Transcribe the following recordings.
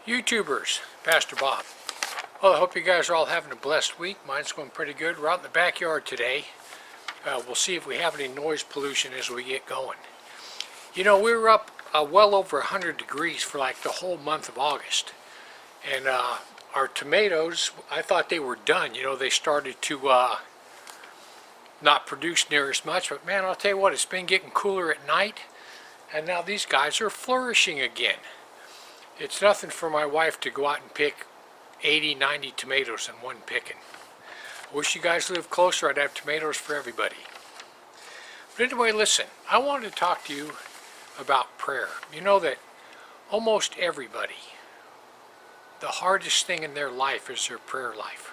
YouTubers, Pastor Bob. Well, I hope you guys are all having a blessed week. Mine's going pretty good. We're out in the backyard today. We'll see if we have any noise pollution as we get going. You know, we were up well over 100 degrees for like the whole month of August. And our tomatoes, I thought they were done. You know, they started to not produce near as much. But man, I'll tell you what, it's been getting cooler at night. And now these guys are flourishing again. It's nothing for my wife to go out and pick 80, 90 tomatoes in one picking. I wish you guys lived closer. I'd have tomatoes for everybody. But anyway, listen, I wanted to talk to you about prayer. You know that almost everybody, the hardest thing in their life is their prayer life.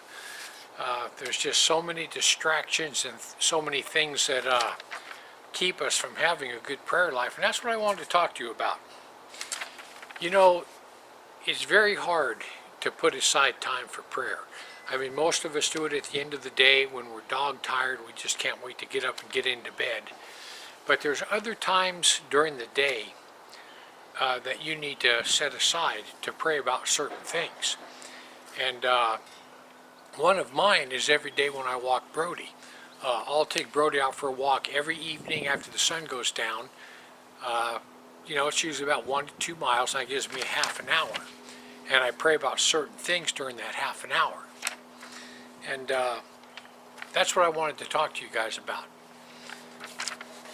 There's just so many distractions and so many things that keep us from having a good prayer life. And that's what I wanted to talk to you about. You know, it's very hard to put aside time for prayer. I mean, most of us do it at the end of the day when we're dog tired. We just can't wait to get up and get into bed. But there's other times during the day that you need to set aside to pray about certain things. And one of mine is every day when I walk Brody. I'll take Brody out for a walk every evening after the sun goes down. You know, it's usually about 1 to 2 miles, and that gives me a half an hour. And I pray about certain things during that half an hour. And that's what I wanted to talk to you guys about.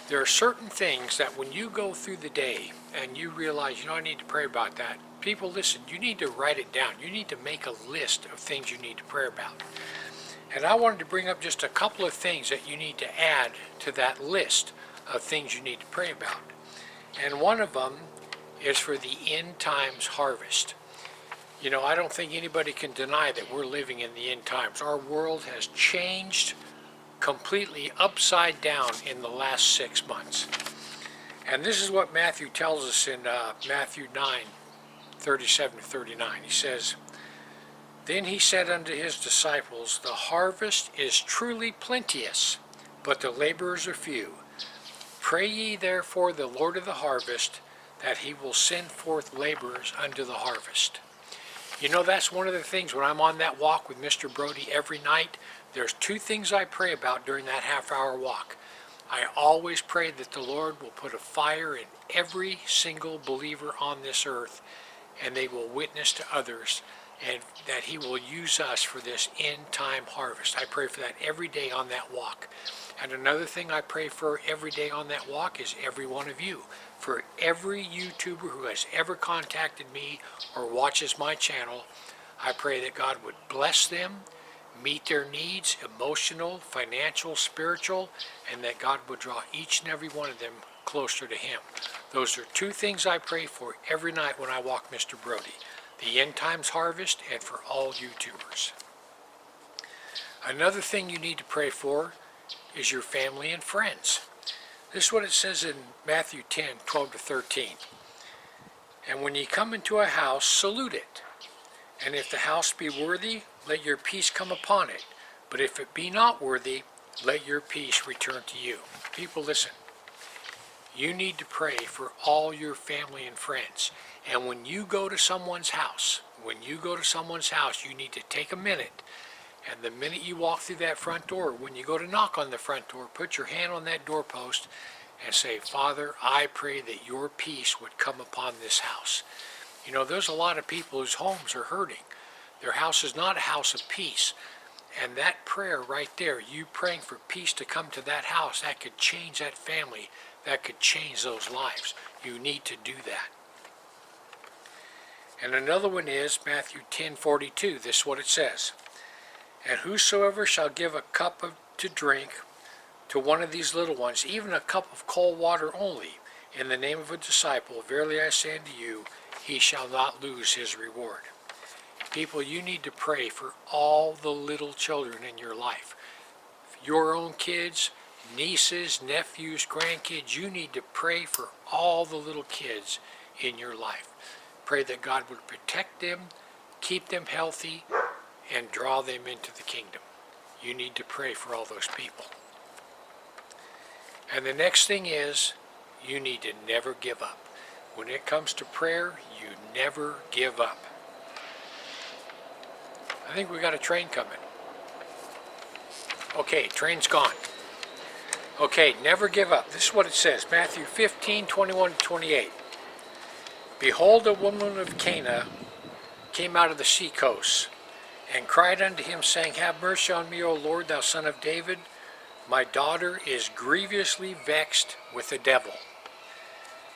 There are certain things that when you go through the day and you realize, you know, I need to pray about that. People, listen, you need to write it down. You need to make a list of things you need to pray about. And I wanted to bring up just a couple of things that you need to add to that list of things you need to pray about. And one of them is for the end times harvest. You know, I don't think anybody can deny that we're living in the end times. Our world has changed completely upside down in the last 6 months. And this is what Matthew tells us in Matthew 9:37-39. He says, "Then he said unto his disciples, The harvest is truly plenteous, but the laborers are few. Pray ye therefore the Lord of the harvest, that he will send forth laborers unto the harvest." You know, that's one of the things when I'm on that walk with Mr. Brody every night, there's 2 things I pray about during that half-hour walk. I always pray that the Lord will put a fire in every single believer on this earth, and they will witness to others, and that he will use us for this end-time harvest. I pray for that every day on that walk. And another thing I pray for every day on that walk is every one of you. For every YouTuber who has ever contacted me or watches my channel, I pray that God would bless them, meet their needs, emotional, financial, spiritual, and that God would draw each and every one of them closer to him. Those are 2 things I pray for every night when I walk Mr. Brody. The end times harvest and for all YouTubers. Another thing you need to pray for is your family and friends. This is what it says in Matthew 10:12-13. "And when ye come into a house, salute it. And if the house be worthy, let your peace come upon it. But if it be not worthy, let your peace return to you." People, listen. You need to pray for all your family and friends. And when you go to someone's house, you need to take a minute. And the minute you walk through that front door, when you go to knock on the front door, put your hand on that doorpost and say, "Father, I pray that your peace would come upon this house." You know, there's a lot of people whose homes are hurting. Their house is not a house of peace. And that prayer right there, you praying for peace to come to that house, that could change that family. That could change those lives. You need to do that. And another one is Matthew 10:42. This is what it says. "And whosoever shall give a cup to drink to one of these little ones, even a cup of cold water only, in the name of a disciple, verily I say unto you, he shall not lose his reward." People, you need to pray for all the little children in your life. Your own kids, nieces, nephews, grandkids, you need to pray for all the little kids in your life. Pray that God would protect them, keep them healthy, and draw them into the kingdom. You need to pray for all those people. And the next thing is, you need to never give up. When it comes to prayer, you never give up. I think we got a train coming. Okay, train's gone. Okay, never give up. This is what it says, Matthew 15:21-28. Behold, a woman of Cana came out of the sea coast, and cried unto him, saying, Have mercy on me, O Lord, thou son of David. My daughter is grievously vexed with the devil.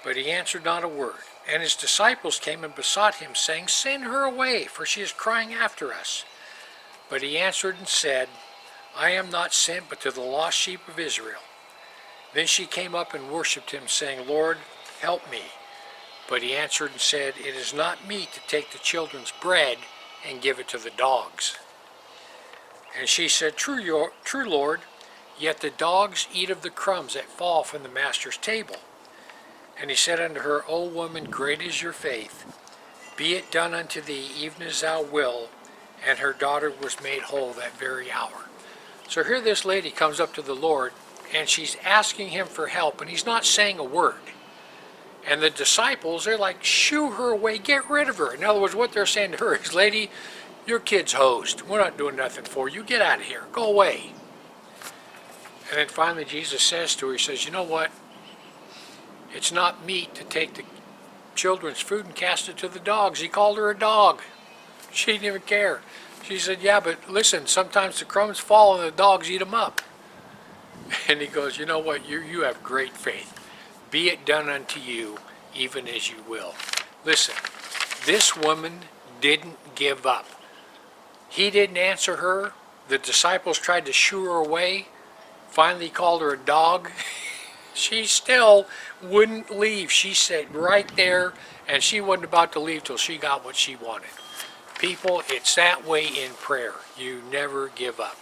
But he answered not a word. And his disciples came and besought him, saying, Send her away, for she is crying after us. But he answered and said, I am not sent but to the lost sheep of Israel. Then she came up and worshipped him, saying, Lord, help me. But he answered and said, It is not meet to take the children's bread and give it to the dogs. And she said, True, Lord, yet the dogs eat of the crumbs that fall from the master's table. And he said unto her, O woman, great is your faith. Be it done unto thee even as thou wilt. And her daughter was made whole that very hour. So here this lady comes up to the Lord, and she's asking him for help, and he's not saying a word. And the disciples, they're like, shoo her away, get rid of her. In other words, what they're saying to her is, lady, your kid's hosed. We're not doing nothing for you. Get out of here. Go away. And then finally Jesus says to her, he says, you know what? It's not meet to take the children's food and cast it to the dogs. He called her a dog. She didn't even care. She said, yeah, but listen, sometimes the crumbs fall and the dogs eat them up. And he goes, you know what? You have great faith. Be it done unto you even as you will. Listen, this woman didn't give up. He didn't answer her. The disciples tried to shoo her away. Finally called her a dog. She still wouldn't leave. She sat right there, and she wasn't about to leave till she got what she wanted. People, it's that way in prayer. You never give up,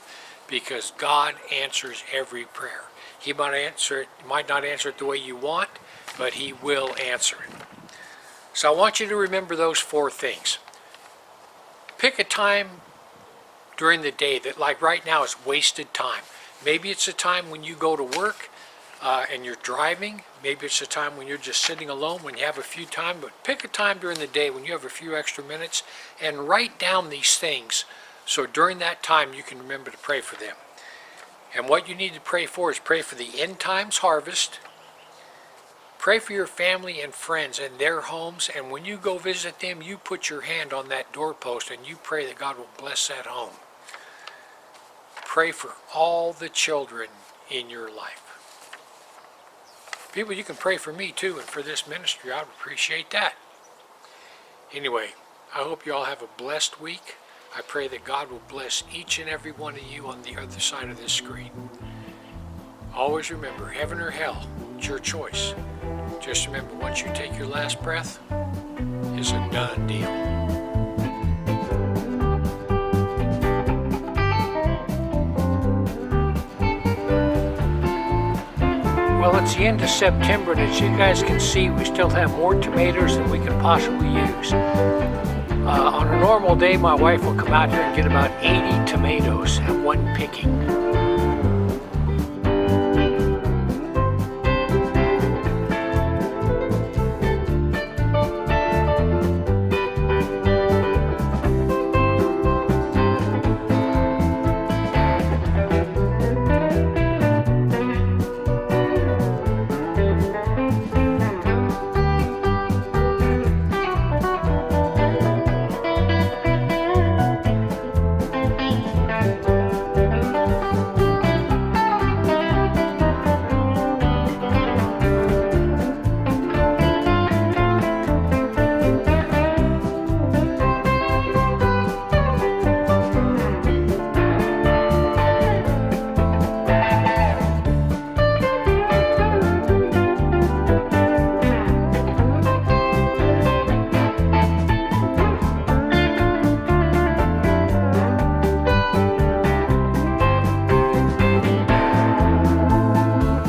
because God answers every prayer. He might not answer it the way you want, but he will answer it. So I want you to remember those four things. Pick a time during the day that, like right now, is wasted time. Maybe it's a time when you go to work and you're driving. Maybe it's a time when you're just sitting alone, when you have a few time. But pick a time during the day when you have a few extra minutes and write down these things, so during that time you can remember to pray for them. And what you need to pray for is pray for the end times harvest. Pray for your family and friends and their homes. And when you go visit them, you put your hand on that doorpost and you pray that God will bless that home. Pray for all the children in your life. People, you can pray for me too, and for this ministry. I would appreciate that. Anyway, I hope you all have a blessed week. I pray that God will bless each and every one of you on the other side of this screen. Always remember, heaven or hell, it's your choice. Just remember, once you take your last breath, it's a done deal. Well, it's the end of September, and as you guys can see, we still have more tomatoes than we can possibly use. On a normal day, my wife will come out here and get about 80 tomatoes at one picking.